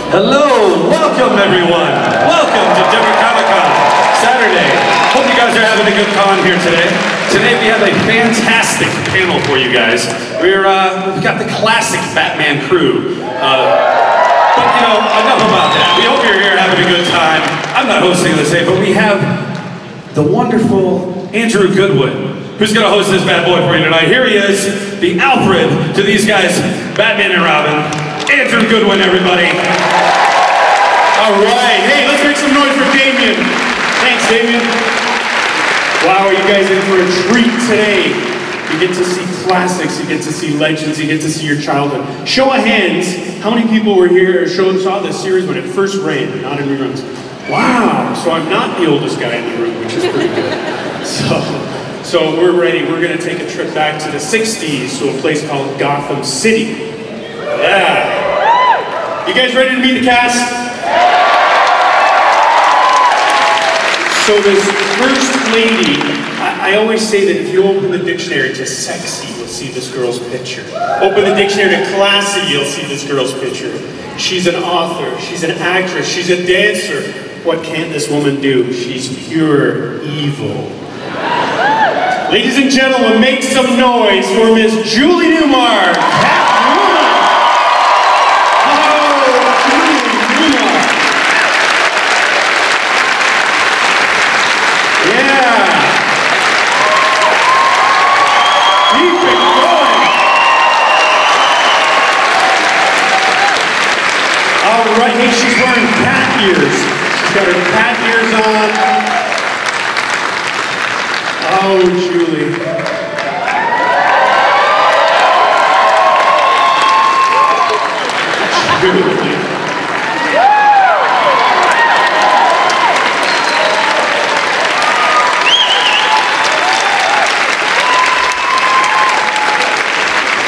Hello, welcome everyone. Welcome to Denver Comic-Con Saturday. Hope you guys are having a good con here today. Today we have a fantastic panel for you guys. We've got the classic Batman crew. But you know, enough about that. We hope you're here having a good time. I'm not hosting this day, but we have the wonderful Andrew Goodwin, who's gonna host this bad boy for you tonight. Here he is, the Alfred to these guys, Batman and Robin. Andrew Goodwin, everybody. All right, hey, let's make some noise for Damien. Thanks, Damien. Wow, you guys in for a treat today. You get to see classics, you get to see legends, you get to see your childhood. Show of hands, how many people were here or saw this series when it first ran, not in reruns? Wow, so I'm not the oldest guy in the room, which is pretty good. So we're ready, we're gonna take a trip back to the 60s to a place called Gotham City. Yeah. You guys ready to meet the cast? So this first lady, I always say that if you open the dictionary to sexy, you'll see this girl's picture. Open the dictionary to classy, you'll see this girl's picture. She's an author, she's an actress, she's a dancer. What can't this woman do? She's pure evil. Ladies and gentlemen, make some noise for Miss Julie Newmar. Hey, she's wearing cat ears. She's got her cat ears on. Oh, Julie. Julie.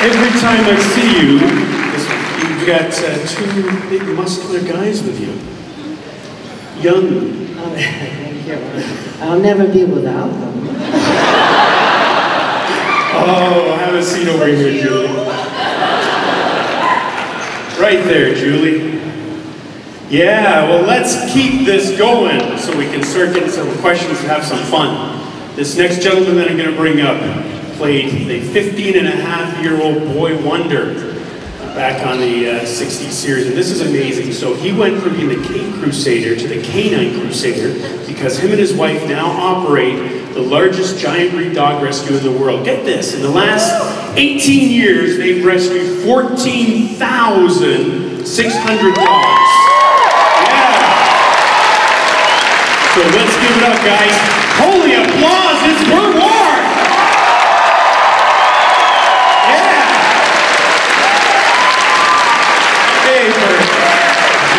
Every time I see you, you've got two big muscular guys with you. Young. Oh, thank you. I'll never be without them. Oh, have a seat over here, Julie. Right there, Julie. Yeah, well, let's keep this going so we can start getting some questions and have some fun. This next gentleman that I'm going to bring up played a 15-and-a-half-year-old boy wonder back on the 60s series, and this is amazing. So he went from being the Cape Crusader to the Canine Crusader because him and his wife now operate the largest giant breed dog rescue in the world. Get this, in the last 18 years, they've rescued 14,600 dogs. Yeah. So let's give it up, guys. Holy applause, it's Burt.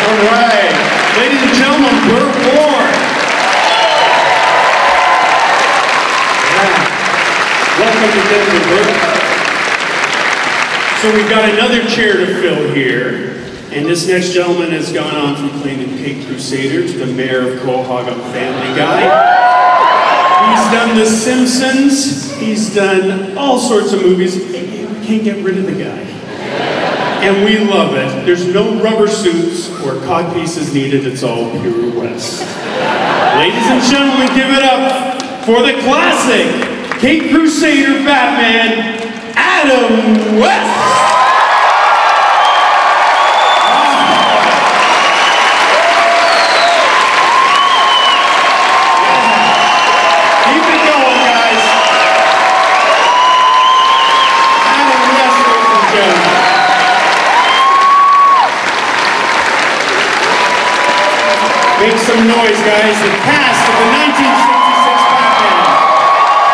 All right, ladies and gentlemen, Burt. Yeah. Welcome to Denver, Burt. So we've got another chair to fill here, and this next gentleman has gone on from playing the Cape Crusader to the mayor of Quahog on Family Guy. He's done The Simpsons. He's done all sorts of movies. We can't get rid of the guy. And we love it. There's no rubber suits or cod pieces needed. It's all pure West. Ladies and gentlemen, give it up for the classic Cape Crusader Batman, Adam West. Keep it going, guys. Adam West, ladies and gentlemen. Make some noise, guys. The cast of the 1966 Batman.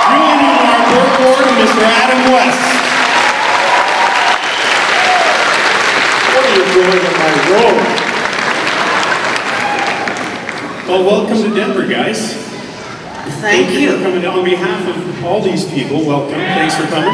Julie Newmar, Burt Ward, and Mr. Adam West. What are you doing in my robe? Well, welcome to Denver, guys. Thank you. For coming. On behalf of all these people, welcome. Thanks for coming.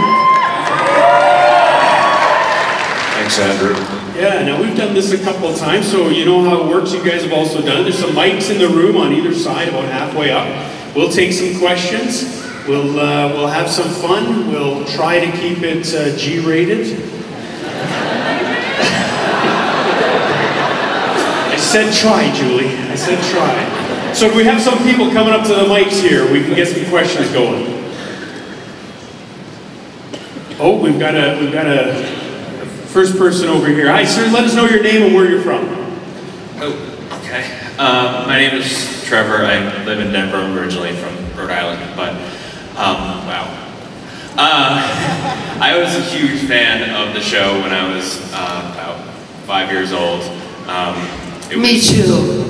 Thanks, Andrew. Yeah, now we've done this a couple of times, so you know how it works. You guys have also done it. There's some mics in the room on either side, about halfway up. We'll take some questions. We'll have some fun. We'll try to keep it G-rated. said try, Julie. I said try. So do we have some people coming up to the mics here? We can get some questions going. Oh, we've got a first person over here. Hi, sir. Let us know your name and where you're from. Oh, okay. My name is Trevor. I live in Denver. I'm originally from Rhode Island, but wow. I was a huge fan of the show when I was about 5 years old. Me too.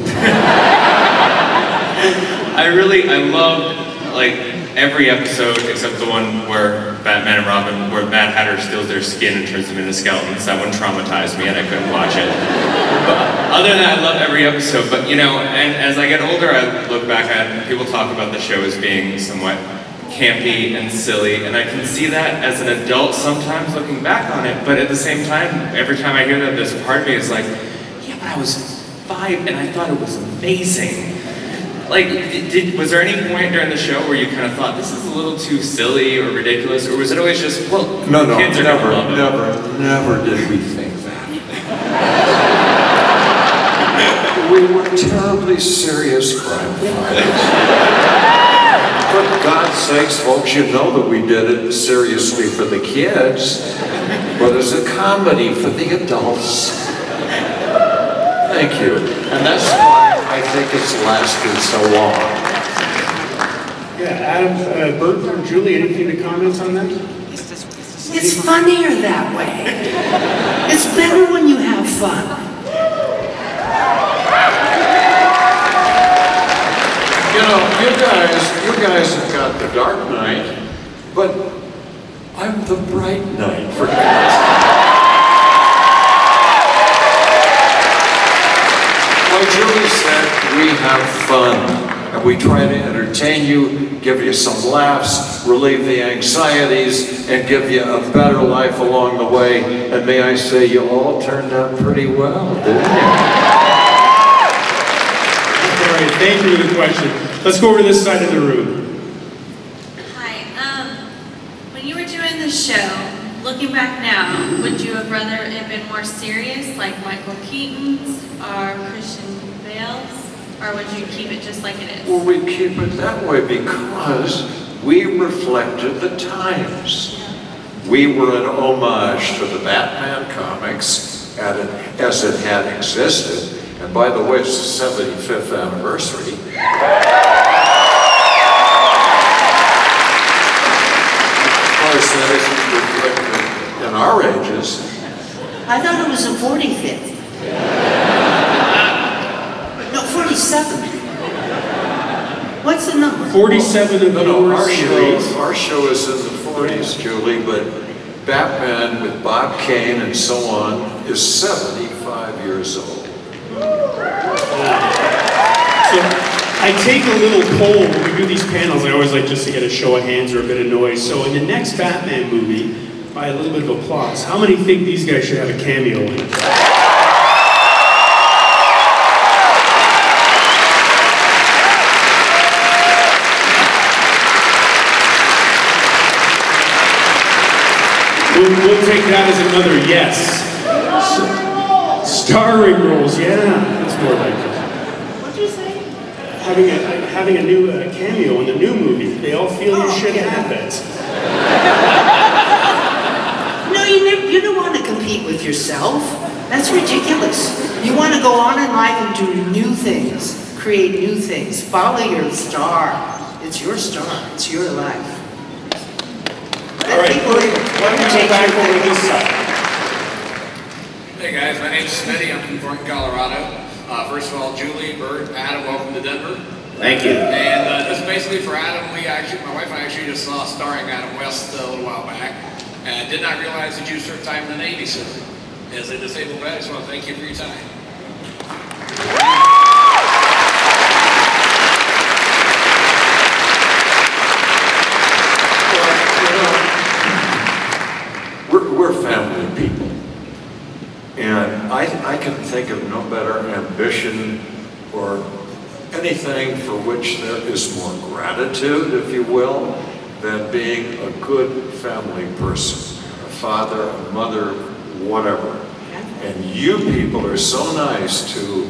I loved like every episode except the one where Batman and Robin, where Mad Hatter steals their skin and turns them into skeletons. That one traumatized me and I couldn't watch it. But other than that, I love every episode. But you know, and as I get older, I look back at people talk about the show as being somewhat campy and silly, and I can see that as an adult sometimes looking back on it, but at the same time, every time I hear that, there's a part of me that's like, yeah, but I was 5 and I thought it was amazing. Like, was there any point during the show where you kind of thought, this is a little too silly or ridiculous, or was it always just, well, kids are gonna love it? Never did we think that. We were terribly serious crime fighters. For God's sakes, folks, you know that we did it seriously for the kids, but as a comedy for the adults. Thank you. And that's why I think it's lasted so long. Yeah, Adam, Burt, or Julie, anything to comment on that? It's funnier that way. It's better when you have fun. You know, you guys have got the dark night, but I'm the bright night, for God's sake. Like Julie said, we have fun, and we try to entertain you, give you some laughs, relieve the anxieties, and give you a better life along the way. And may I say, you all turned out pretty well, didn't you? All right, thank you for the question. Let's go over to this side of the room. Hi, when you were doing the show, looking back now, would you have rather it been more serious, like Michael Keaton's or Christian Bale's, or would you keep it just like it is? Well, we keep it that way because we reflected the times. We were an homage to the Batman comics as it had existed. And by the way, it's the 75th anniversary. Of course, that isn't reflected in our ages. I thought it was the 45th. No, 47th. What's the number? 47 of our series. Our show is in the 40s, Julie, but Batman with Bob Kane and so on is 75 years old. So I take a little poll when we do these panels. I always like just to get a show of hands or a bit of noise. So in the next Batman movie, by a little bit of applause, how many think these guys should have a cameo in it? We'll take that as another yes. Starring roles, yeah, that's more like it. What'd you say? Having a new cameo in the new movie. They all feel you should have that. No, you don't want to compete with yourself. That's ridiculous. You want to go on in life and do new things, create new things, follow your star. It's your star. It's your life. All right, why don't we go back over this side? Hey guys, my name's Smitty. I'm from Thornton, Colorado. First of all, Julie, Burt, Adam, welcome to Denver. Thank you. And just basically for Adam, my wife and I actually just saw starring Adam West a little while back, and did not realize that you served time in the Navy, sir. As a disabled vet, I just want to thank you for your time. We're family people. And I can think of no better ambition or anything for which there is more gratitude, if you will, than being a good family person. A father, a mother, whatever. And you people are so nice to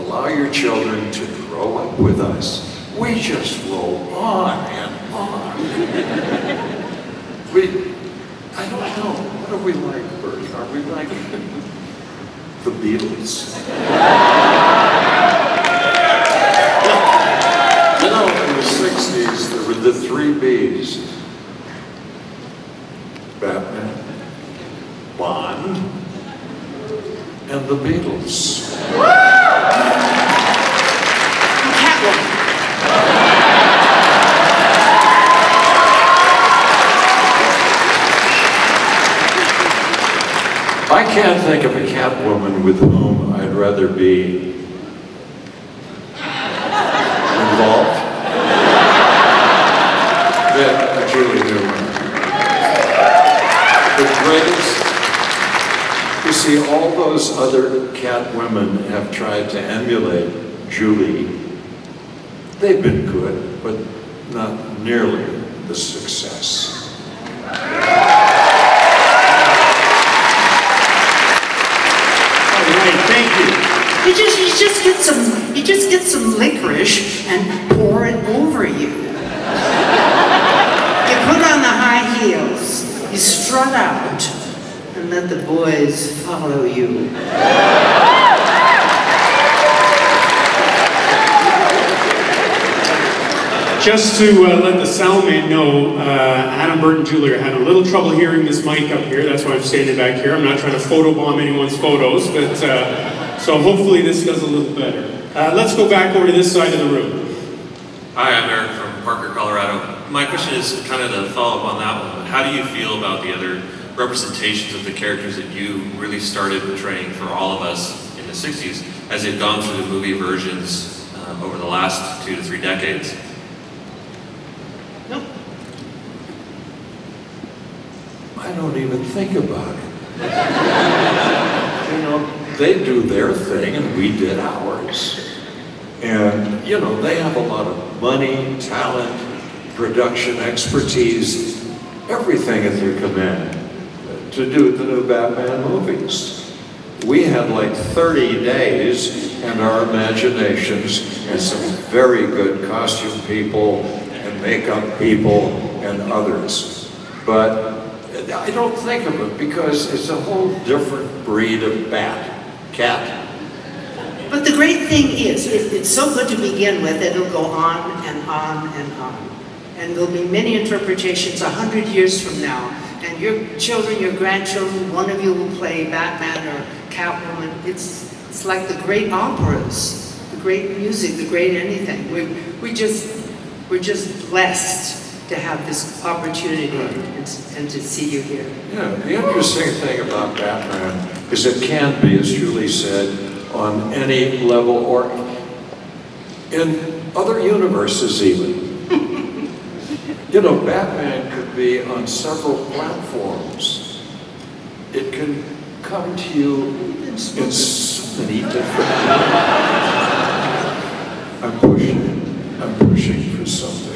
allow your children to grow up with us. We just roll on and on. I don't know, what are we like, Burt? Are we like the Beatles? You know, in the 60s, there were the 3 Bs. Batman, Bond, and the Beatles. Catwoman. I can't think of a Catwoman with whom I'd rather be involved than Julie Newmar. The greatest. You see, all those other Catwomen have tried to emulate Julie. They've been good, but not nearly the success. Thank you. You just get some licorice and pour it over you. You put on the high heels, you strut out, and let the boys follow you. Just to let the sound man know, Adam, Burt, and Julie are having a little trouble hearing this mic up here. That's why I'm standing back here. I'm not trying to photobomb anyone's photos, but so hopefully this does a little better. Let's go back over to this side of the room. Hi, I'm Eric from Parker, Colorado. My question is kind of to follow up on that one. How do you feel about the other representations of the characters that you really started portraying for all of us in the 60s as they've gone through the movie versions over the last 2 to 3 decades? Nope. I don't even think about it. You know, they do their thing and we did ours. And, you know, they have a lot of money, talent, production expertise, everything at their command to do the new Batman movies. We had like 30 days and our imaginations and some very good costume people and makeup people and others. But I don't think of it because it's a whole different breed of cat. But the great thing is, it's so good to begin with that it'll go on and on and on. And there'll be many interpretations 100 years from now. And your children, your grandchildren, one of you will play Batman or Catwoman. It's like the great operas, the great music, the great anything. We're just blessed to have this opportunity and to see you here. Yeah, the interesting thing about Batman is it can be, as Julie said, on any level or in other universes even. You know, Batman could be on several platforms. It can come to you in so many different I'm pushing for something.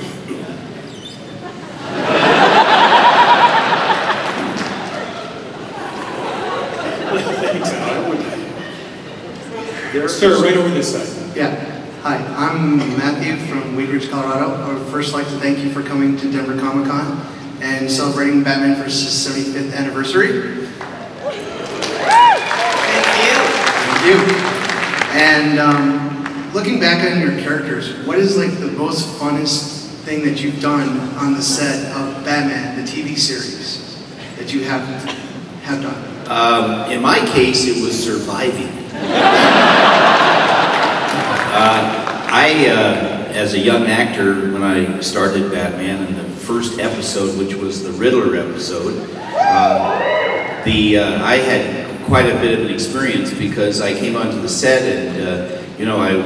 Sir, right over this side. Yeah. Hi, I'm Matthew from Wheat Ridge, Colorado. I would first like to thank you for coming to Denver Comic Con and celebrating Batman for his 75th anniversary. Thank you. And looking back on your characters, what is like the most funnest thing that you've done on the set of Batman, the TV series, that you have done? In my case, it was surviving. As a young actor, when I started Batman, in the first episode, which was the Riddler episode, I had quite a bit of an experience because I came onto the set and, you know, I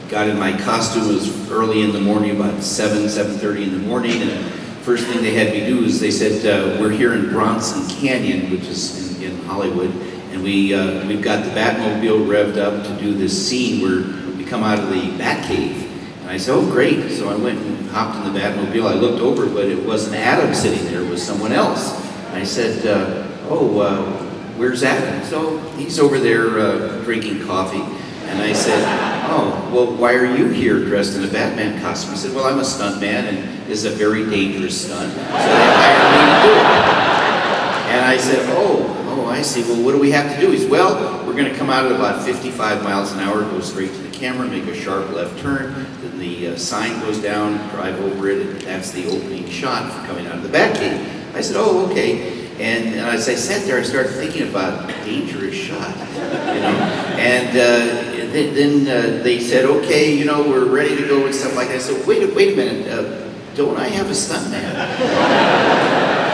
got in my costume. It was early in the morning, about 7:30 in the morning, and first thing they had me do is they said, we're here in Bronson Canyon, which is in Hollywood, and we've got the Batmobile revved up to do this scene where we come out of the Batcave. And I said, oh great. So I went and hopped in the Batmobile. I looked over, but it wasn't Adam sitting there, it was someone else. And I said, where's Adam? So he's over there drinking coffee. And I said, oh, know. Well, why are you here dressed in a Batman costume? He said, well, I'm a stunt man, and this is a very dangerous stunt, so they hired me to do it. And I said, oh, I see. Well, what do we have to do? He said, well, we're going to come out at about 55 miles an hour, go straight to the camera, make a sharp left turn, then the sign goes down, drive over it, and that's the opening shot for coming out of the Batcave. I said, oh, okay. And as I sat there, I started thinking about dangerous shot, you know. And then they said, okay, you know, we're ready to go and stuff like that. I said, wait a minute, don't I have a stuntman?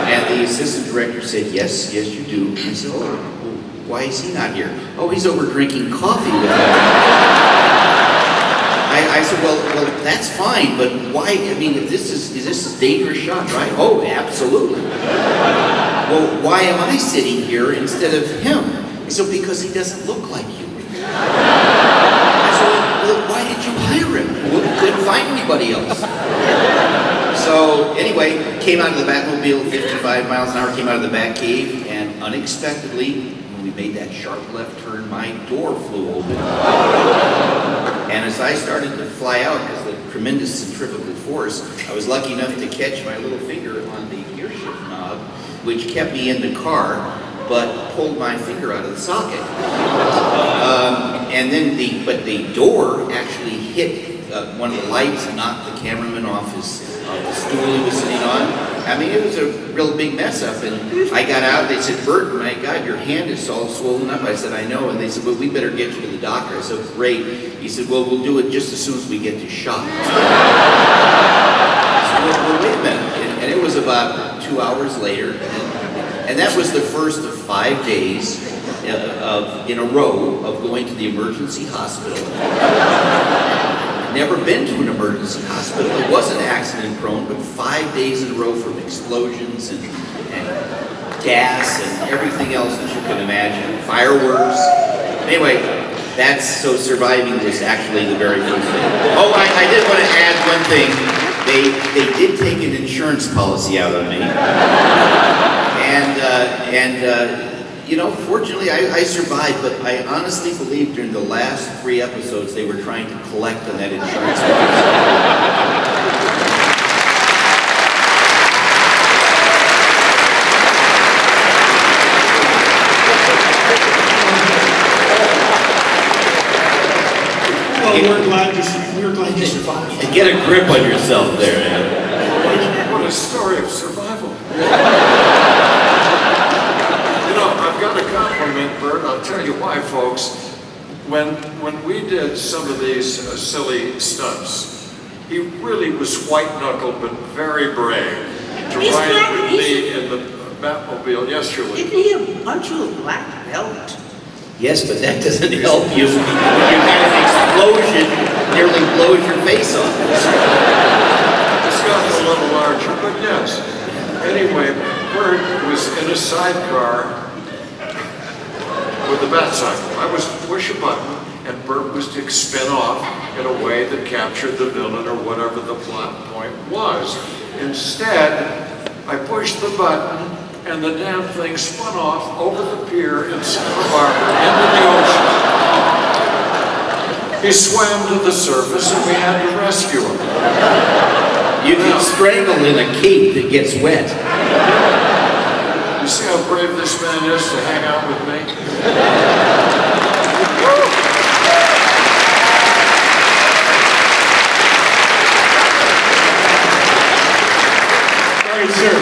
And the assistant director said, yes, you do. And I said, oh, well, why is he not here? Oh, he's over drinking coffee with us. I said, well, that's fine, but why? I mean, if this is this a dangerous shot, right? Oh, absolutely. Well, why am I sitting here instead of him? He said, because he doesn't look like you. I said, well, why did you hire him? We couldn't find anybody else. So anyway, came out of the Batmobile 55 miles an hour, came out of the Batcave, and unexpectedly, when we made that sharp left turn, my door flew open. And as I started to fly out, because of the tremendous centrifugal force, I was lucky enough to catch my little finger on the gear shift knob, which kept me in the car, but pulled my finger out of the socket. And then the door actually hit one of the lights and knocked the cameraman off the stool he was sitting on. I mean, it was a real big mess up, and I got out, they said, Burt, my God, your hand is all swollen up. I said, I know, and they said, well, we better get you to the doctor. I said, great. He said, well, we'll do it just as soon as we get to shot. I said, well, wait a minute, and it was about 2 hours later, and that was the first of 5 days in a row of going to the emergency hospital. Never been to an emergency hospital. It wasn't accident prone, but 5 days in a row from explosions and gas and everything else that you can imagine. Fireworks. Anyway, so surviving was actually the very first thing. Oh, I did want to add one thing. They did take an insurance policy out on me. You know, fortunately, I survived, but I honestly believe during the last 3 episodes, they were trying to collect on that insurance policy. Well, we're glad you survived. And get a grip on yourself there, man. What a story of survival. I've got to compliment Burt. I'll tell you why, folks. When we did some of these silly stunts, he really was white-knuckled but very brave to ride with me in the Batmobile. Yes, Shirley? Isn't he a bunch of black belt? Yes, but that doesn't help you when you had an explosion nearly blows your face off. It's gotten a little larger, but yes. Anyway, Burt was in a sidecar with the Batcycle. I was to push a button, and Burt was to spin off in a way that captured the villain or whatever the plot point was. Instead, I pushed the button, and the damn thing spun off over the pier in Santa Barbara into the ocean. He swam to the surface, and we had to rescue him. You can strangle in a cape that gets wet. You see how brave this man is to hang out with me? All right, sir,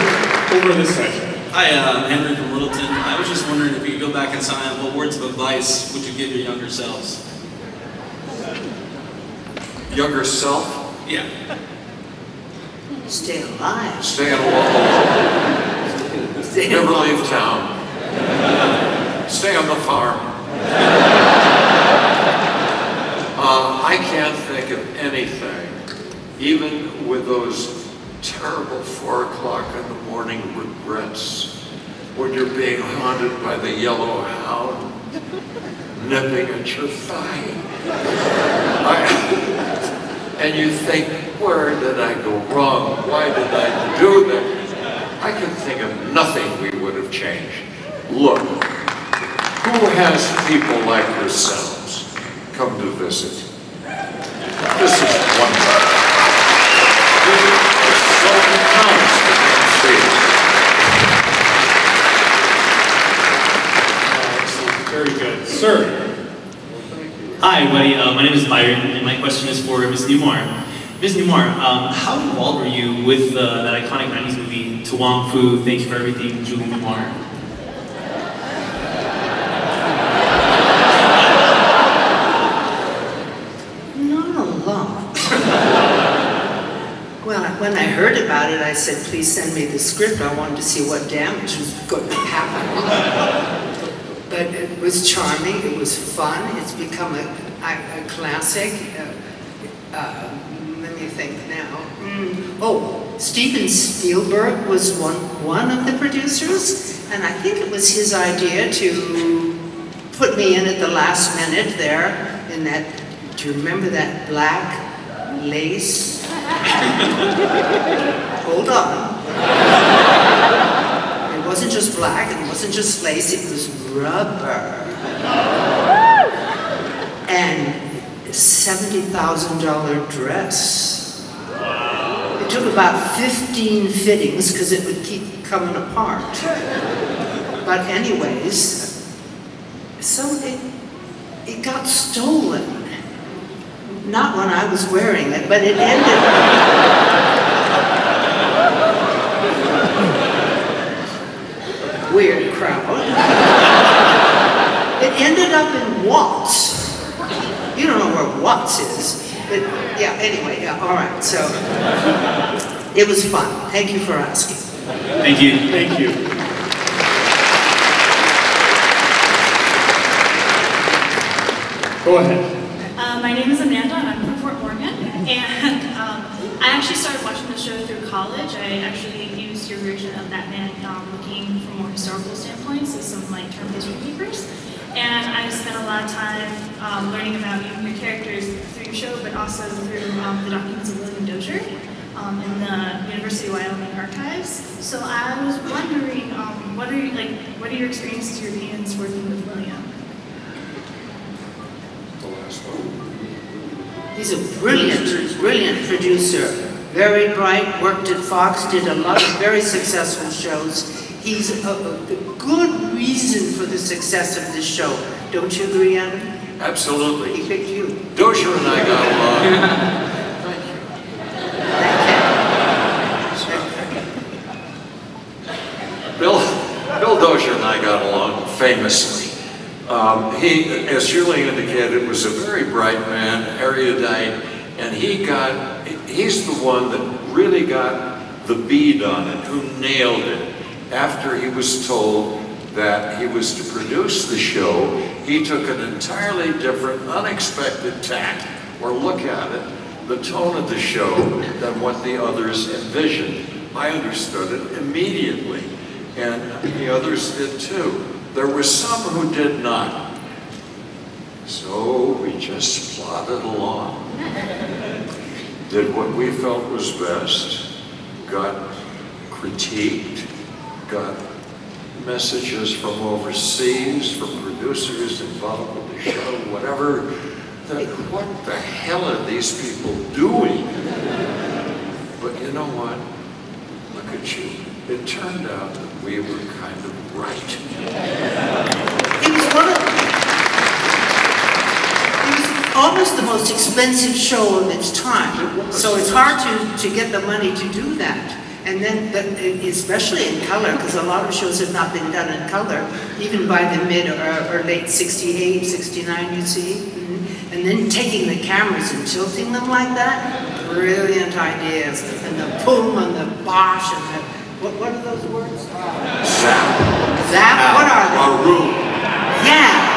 over this side. Hi, I'm Henry from Littleton. I was just wondering if you could go back in time, what words of advice would you give your younger selves? Younger self? Yeah. Stay alive. Stay alive. Never leave town. Stay on the farm. I can't think of anything, even with those terrible 4 o'clock in the morning regrets, when you're being haunted by the yellow hound nipping at your thigh. And you think, where did I go wrong? Why did I do that? I can think of nothing we would have changed. Look, who has people like yourselves come to visit? This is wonderful. This is so nice to see. Very good. Sir. Hi, everybody. My name is Byron, and my question is for Ms. Newmar. Ms. Newmar, how involved were you with that iconic 90s movie, To Wong Fu, Thank You for Everything, Julie Newmar? Not a lot. Well, when I heard about it, I said, please send me the script. I wanted to see what damage was going to happen. But it was charming, it was fun, it's become a classic. Let me think now. Oh, Steven Spielberg was one of the producers, and I think it was his idea to put me in at the last minute there in that, do you remember that black lace? Hold on. It wasn't just black, and it wasn't just lace, it was rubber. And $70,000 dress. It took about 15 fittings because it would keep coming apart. But anyways, so it got stolen. Not when I was wearing it, but it ended. Weird crowd. It ended up in Watts. You don't know where Watts is, but yeah, anyway, yeah, all right, so it was fun. Thank you for asking. Thank you. Thank you. Go ahead. My name is Amanda, and I'm from Fort Morgan, and I actually started watching the show through college. I actually used your version of Batman looking from more historical standpoints as some like term history papers. And I've spent a lot of time learning about you and your characters through your show, but also through the documents of William Dozier in the University of Wyoming archives. So I was wondering, what are your experiences Europeans working with William? The last one. He's a brilliant, brilliant producer. Very bright, worked at Fox, did a lot of very successful shows. He's a good reason for the success of this show. Don't you agree, Adam? Absolutely. He picked you. Dozier and I got along. Bill Dozier and I got along famously. He, as Julie indicated, was a very bright man, erudite, and he's the one that really got the bead on it, who nailed it. After he was told that he was to produce the show, he took an entirely different, unexpected tack or look at it, the tone of the show, than what the others envisioned. I understood it immediately, and the others did too. There were some who did not. So we just plodded along, did what we felt was best, got critiqued, got messages from overseas, from producers involved with the show, whatever. What the hell are these people doing? But you know what? Look at you. It turned out that we were kind of right. It was almost the most expensive show of its time. So it's hard to get the money to do that. And then, especially in color, because a lot of shows have not been done in color, even by the mid or late 68, 69, you see. And then taking the cameras and tilting them like that, brilliant ideas. And the boom and the bosh and the, what are those words? Zap. Zap? What are they? Room. Yeah.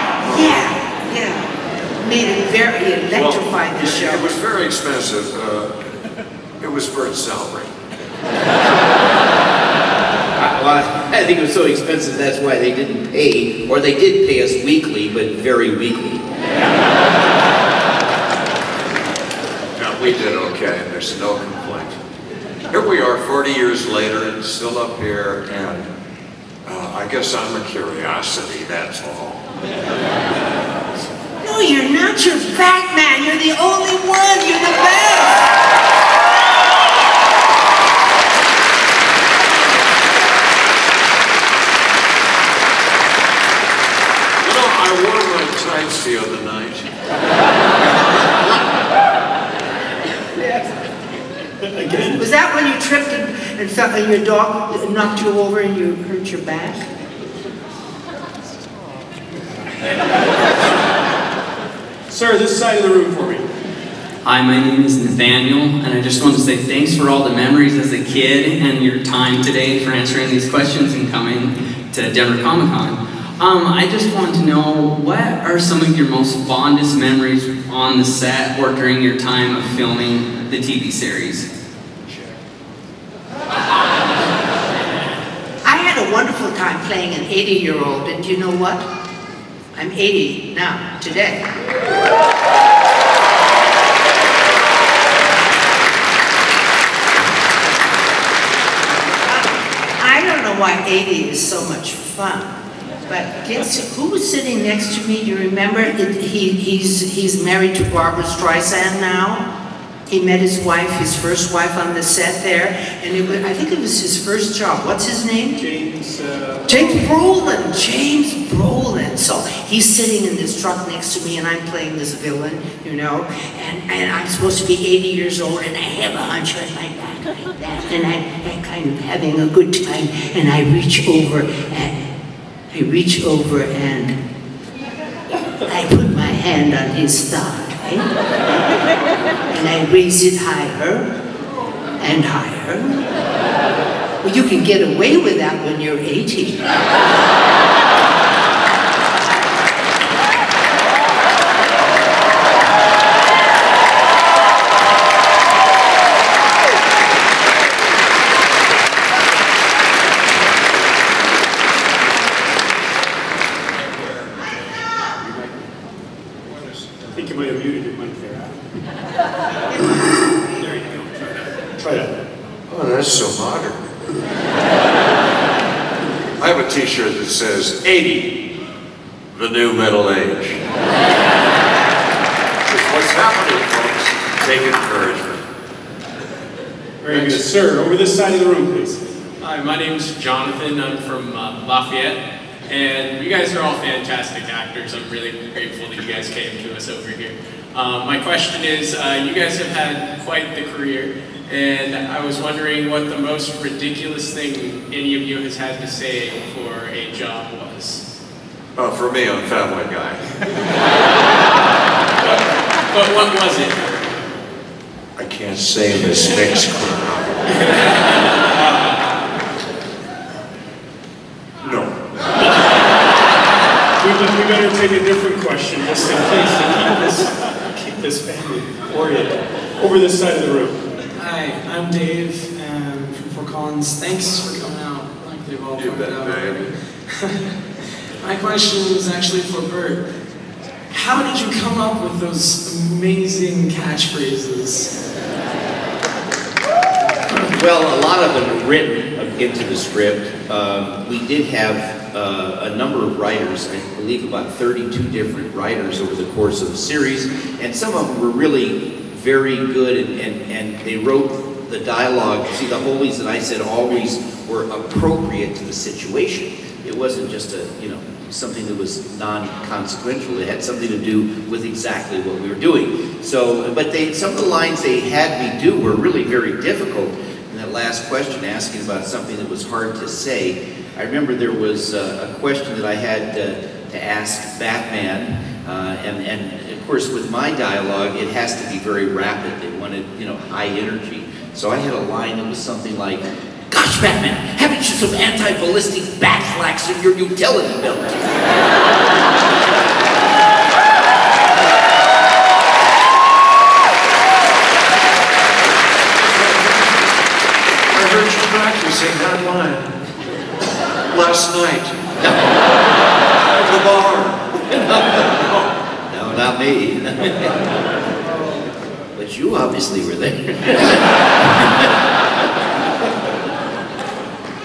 Made it very electrified, the show. It was very expensive. It was Burt's salary. Well, I think it was so expensive that's why they didn't pay, or they did pay us weekly, but very weekly. No, we did okay, and there's no complaint. Here we are 40 years later and still up here, and I guess I'm a curiosity, that's all. No, you're not. You're Batman. You're the only and your dog knocked you over and you hurt your back? Sir, this side of the room for me. Hi, my name is Nathaniel, and I just want to say thanks for all the memories as a kid and your time today for answering these questions and coming to Denver Comic Con. I just want to know, what are some of your most fondest memories on the set or during your time of filming the TV series? I had a wonderful time playing an 80-year-old, and you know what? I'm 80 now, today. I don't know why 80 is so much fun, but guess who was sitting next to me? You remember? He's married to Barbara Streisand now. He met his wife, his first wife on the set there, and I think it was his first job. What's his name? James Brolin. James Brolin. So he's sitting in this truck next to me, and I'm playing this villain, you know, and I'm supposed to be 80 years old, and I have a hunch on my back like that, and I'm kind of having a good time, and I reach over and I put my hand on his thigh. And I raise it higher and higher. Well, you can get away with that when you're 80. I think you might have muted your mic there, Adam. There you go. Try that. Oh, that's so modern. I have a t-shirt that says 80, the new middle age. That's what's happening, folks. Take encouragement. Very good. Sir, over this side of the room, please. Hi, my name's Jonathan. I'm from Lafayette. And you guys are all fantastic actors. I'm really grateful that you guys came to us over here. My question is, you guys have had quite the career, and I was wondering what the most ridiculous thing any of you has had to say for a job was. For me, I'm Family Guy. But what was it? I can't say in this mixed crowd. No. We better take a different question, just in case to keep this family oriented. Over this side of the room. Hi, I'm Dave from Fort Collins. Thanks for coming out, like they've all pointed out already. My question is actually for Burt. How did you come up with those amazing catchphrases? Well, a lot of them were written into the script. We did have a number of writers, I believe about 32 different writers over the course of the series, and some of them were really very good, and they wrote the dialogue. See, the holies that I said always were appropriate to the situation. It wasn't just something that was non-consequential. It had something to do with exactly what we were doing. So, but some of the lines they had me do were really very difficult. And that last question, asking about something that was hard to say, I remember there was a question that I had to ask Batman, and of course with my dialogue, it has to be very rapid. They wanted, high energy. So I had a line that was something like, "Gosh, Batman, haven't you some anti-ballistic backflax in your utility belt?" I heard you practicing that line last night. At the bar. No, not me. But you obviously were there.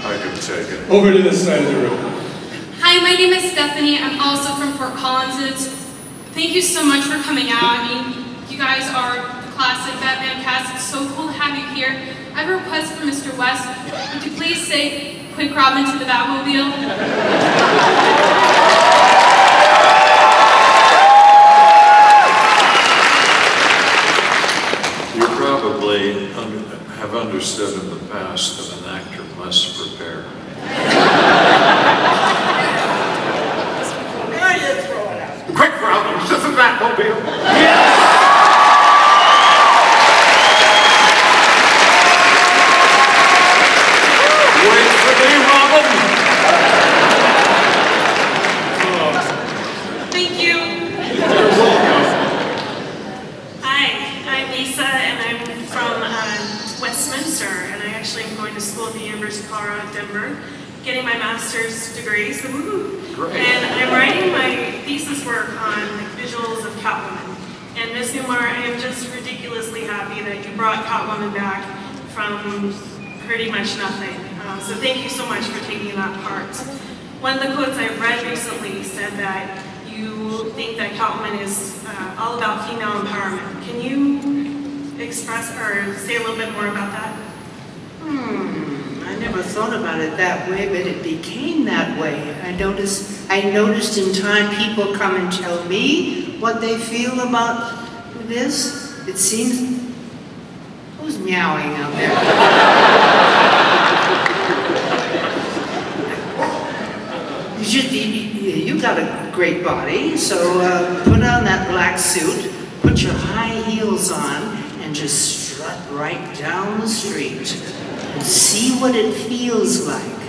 I can take it. Over to this side of the room. Hi, my name is Stephanie. I'm also from Fort Collins. Thank you so much for coming out. I mean, you guys are the classic Batman cast. It's so cool to have you here. I have a request for Mr. West. Would you please say, "Quick Robin to the Batmobile"? You probably have understood in the past that an I'm Lisa, and I'm from Westminster, and I actually am going to school at the University of Colorado at Denver, getting my master's degree, so woohoo! Great. And I'm writing my thesis work on visuals of Catwoman. And Ms. Newmar, I am just ridiculously happy that you brought Catwoman back from pretty much nothing. So thank you so much for taking that part. One of the quotes I read recently said that you think that Catwoman is all about female empowerment. Can you express or say a little bit more about that? I never thought about it that way, but it became that way. I noticed in time people come and tell me what they feel about this. It seems, who's meowing out there? You got a great body, so put on that black suit, put your high heels on, and just strut right down the street and see what it feels like.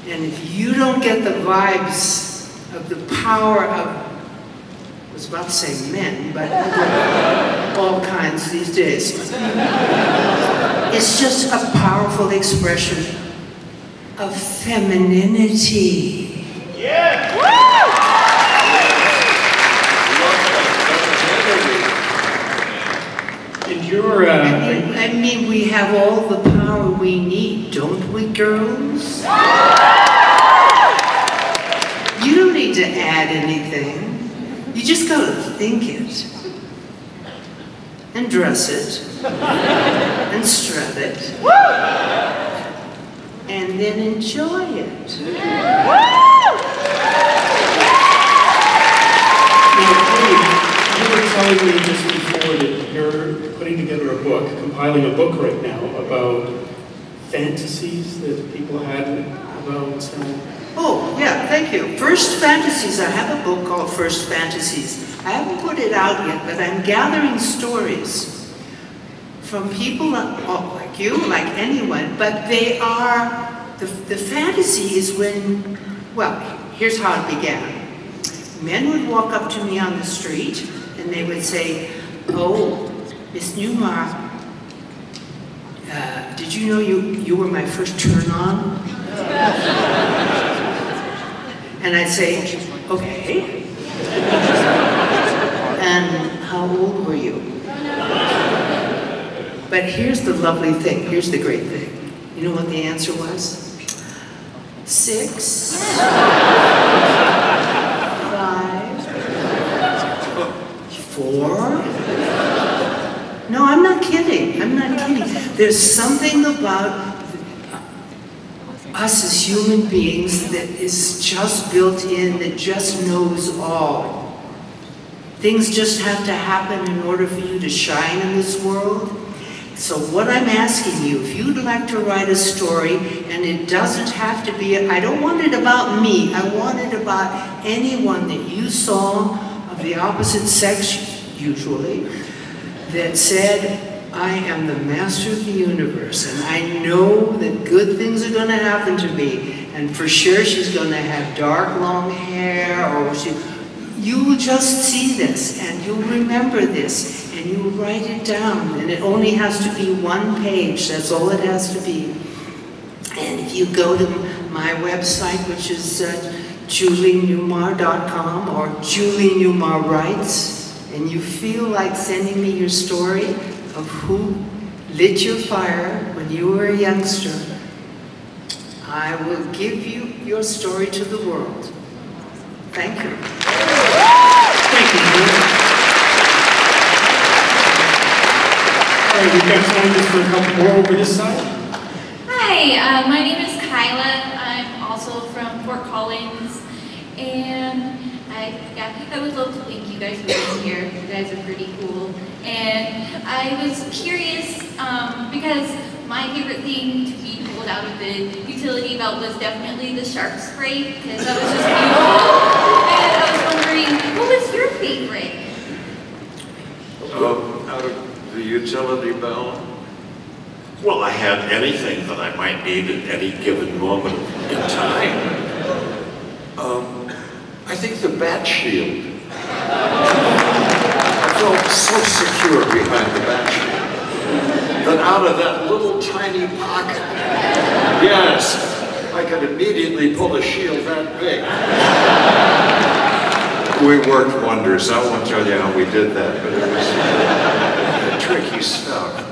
And if you don't get the vibes of the power of, I was about to say men, but all kinds these days. It's just a powerful expression of femininity. Yeah! And you're, I mean, we have all the power we need, don't we, girls? You don't need to add anything. You just gotta think it. And dress it. And strut it. And then enjoy it. You were telling me just before that you're putting together a book, compiling a book right now about fantasies that people had about... Oh, yeah, thank you. First Fantasies, I have a book called First Fantasies. I haven't put it out yet, but I'm gathering stories from people like you, like anyone, but they are, the fantasy is when, well, here's how it began. Men would walk up to me on the street and they would say, oh, Miss Newmar, did you know you were my first turn on? And I'd say, okay. And how old were you? But here's the lovely thing, here's the great thing. You know what the answer was? 6, 5, 4. No, I'm not kidding. I'm not kidding. There's something about us as human beings that is just built in, that just knows all. Things just have to happen in order for you to shine in this world. So what I'm asking you, if you'd like to write a story, and it doesn't have to be, I don't want it about me, I want it about anyone that you saw of the opposite sex, usually, that said, I am the master of the universe, and I know that good things are going to happen to me, and for sure she's going to have dark, long hair, or you will just see this, and you'll remember this, and you'll write it down, and it only has to be 1 page, that's all it has to be. And if you go to my website, which is julienewmar.com, or Julie Newmar Writes, and you feel like sending me your story of who lit your fire when you were a youngster, I will give you your story to the world. Thank you. Thank you. All right, we've got time just for a couple more over this side. Hi, my name is Kyla. I'm also from Fort Collins, and I would love to thank you guys for being here. You guys are pretty cool. And I was curious, because my favorite thing to be pulled out of the utility belt was definitely the shark spray, because that was just beautiful. And I was wondering, what was your favorite? Out of the utility belt? Well, I had anything that I might need at any given moment in time. I think the bat shield. felt so secure behind the bat shield that out of that little tiny pocket, yes, I could immediately pull a shield that big. We worked wonders. I won't tell you how we did that, but it was tricky stuff.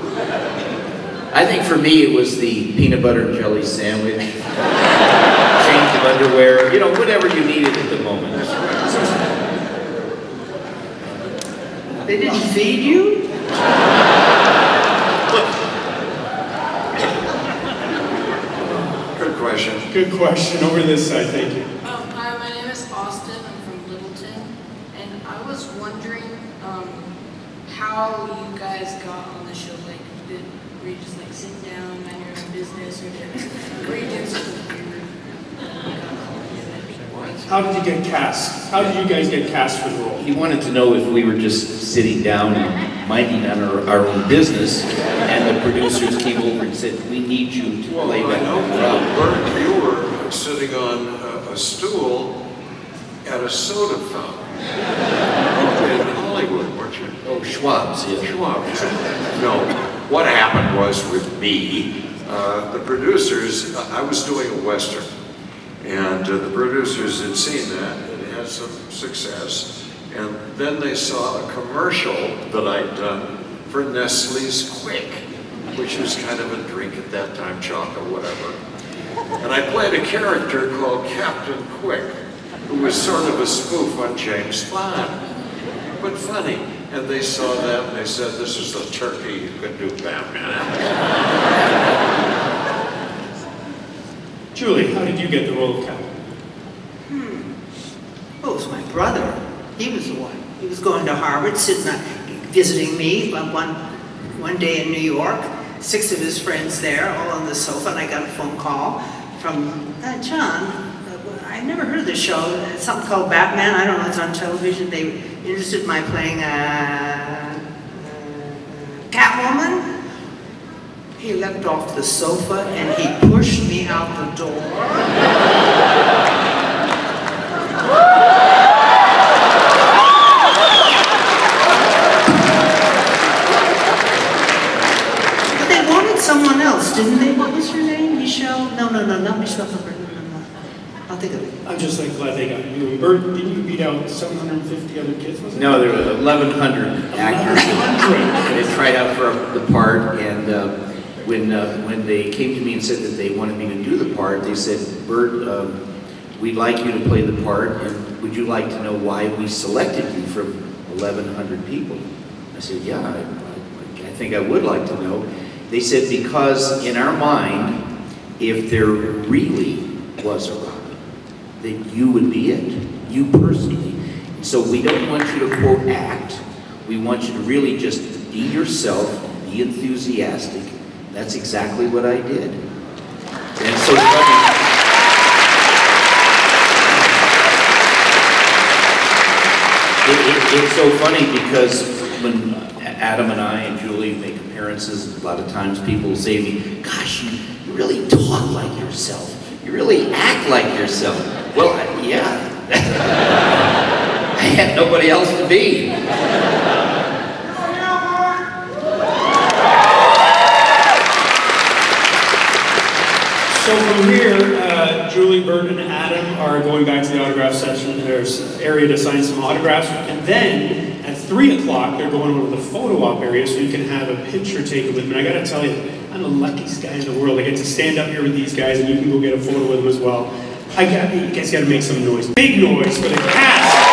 I think for me it was the peanut butter and jelly sandwich, change of underwear, you know, whatever you needed at the moment. They didn't feed you? Good question. Good question. Over this side, thank you. Hi, my name is Austin. I'm from Littleton, and I was wondering how you guys got on the show. Like, were you just like sitting down, mind your own business, or were you doing something weird? How did you get cast? How did you guys get cast for the role? He wanted to know if we were just sitting down and minding on our own business, and the producers came over and said, we need you to play that role. Burt, you were sitting on a stool at a soda fountain in Hollywood, weren't you? Oh, Schwab's, yeah. Schwab's. No, what happened was with me, the producers, I was doing a Western, and the producers had seen that, it had some success, and then they saw a commercial that I'd done for Nestle's Quick, which was kind of a drink at that time, chocolate, whatever. And I played a character called Captain Quick, who was sort of a spoof on James Bond, but funny. And they saw that and they said, this is the turkey who could do Batman. Julie, how did you get the role of Captain? Oh, it was my brother. He was the one. He was going to Harvard, visiting me one day in New York. 6 of his friends there, all on the sofa, and I got a phone call from John. I never heard of this show. It's something called Batman. I don't know. It's on television. They were interested in my playing Catwoman. He leapt off the sofa and he pushed me out the door. Someone else, didn't they? What was her name? Michelle? No, not Michelle. No. I'll think of it. I'm just like glad they got you. And Burt, didn't you beat out 750 other kids? Was it? No, there were 1,100 actors that tried out for the part, and when they came to me and said that they wanted me to do the part, they said, Burt, we'd like you to play the part, and would you like to know why we selected you from 1,100 people? I said, yeah, I think I would like to know. They said, because in our mind, if there really was a Robin, then you would be it, you personally. And so we don't want you to, quote, act. We want you to really just be yourself, be enthusiastic. That's exactly what I did. And it's so funny. It's so funny because when Adam and I and Julie make appearances, a lot of times people say to me, gosh, you really talk like yourself. You really act like yourself. Well, yeah. I had nobody else to be. So from here, Julie, Burt, and Adam are going back to the autograph session. There's an area to sign some autographs. And then at 3 o'clock, they're going over to the photo op area so you can have a picture taken with them. And I gotta tell you, I'm the luckiest guy in the world. I get to stand up here with these guys and you can go get a photo with them as well. You guys gotta make some noise. Big noise for the cast.